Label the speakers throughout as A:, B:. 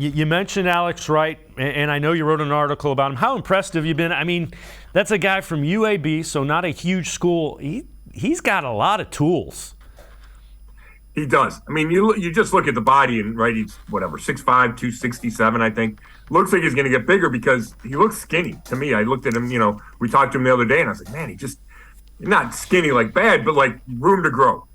A: You mentioned Alex Wright, and I know you wrote an article about him. How impressed have you been? I mean, that's a guy from UAB, so not a huge school. He's got a lot of tools.
B: He does. I mean, you just look at the body, and right, he's whatever 6'5", 267, I think. Looks like he's going to get bigger because he looks skinny to me. I looked at him, we talked to him the other day, and I was like, man, not skinny like bad, but like room to grow.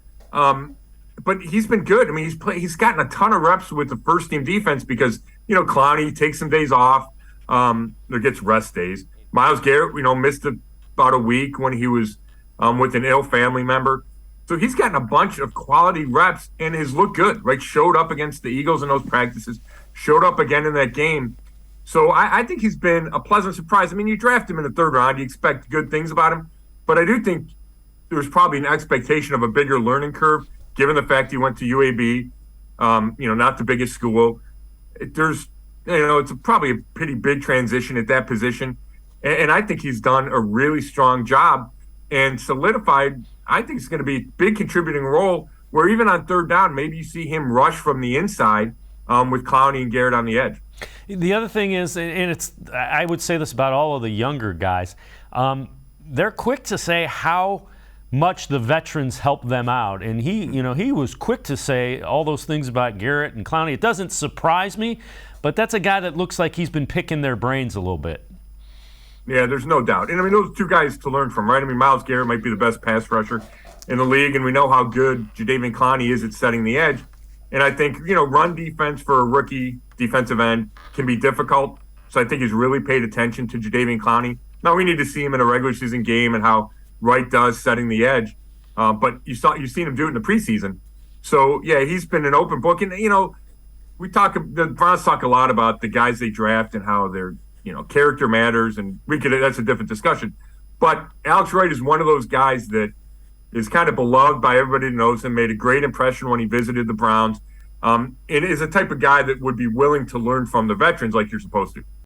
B: But he's been good. I mean, he's gotten a ton of reps with the first team defense because, Clowney takes some days off, or gets rest days. Myles Garrett, missed about a week when he was with an ill family member. So he's gotten a bunch of quality reps and has looked good, right? Showed up against the Eagles in those practices, showed up again in that game. So I think he's been a pleasant surprise. I mean, you draft him in the third round, you expect good things about him. But I do think there's probably an expectation of a bigger learning curve, given the fact he went to UAB, not the biggest school. It's probably a pretty big transition at that position. And I think he's done a really strong job and solidified. I think it's going to be a big contributing role where even on third down, maybe you see him rush from the inside with Clowney and Garrett on the edge.
A: The other thing is, and I would say this about all of the younger guys, they're quick to say how much the veterans help them out. And he was quick to say all those things about Garrett and Clowney. It doesn't surprise me, but that's a guy that looks like he's been picking their brains a little bit.
B: Yeah, there's no doubt. And I mean, those two guys to learn from, right? I mean, Myles Garrett might be the best pass rusher in the league, and we know how good Jadeveon Clowney is at setting the edge. And I think, run defense for a rookie defensive end can be difficult. So I think he's really paid attention to Jadeveon Clowney. Now we need to see him in a regular season game and how Wright does setting the edge. But you've seen him do it in the preseason. So, yeah, he's been an open book. And, the Browns talk a lot about the guys they draft and how they're, character matters, and that's a different discussion. But Alex Wright is one of those guys that is kind of beloved by everybody who knows him, made a great impression when he visited the Browns, and is a type of guy that would be willing to learn from the veterans like you're supposed to.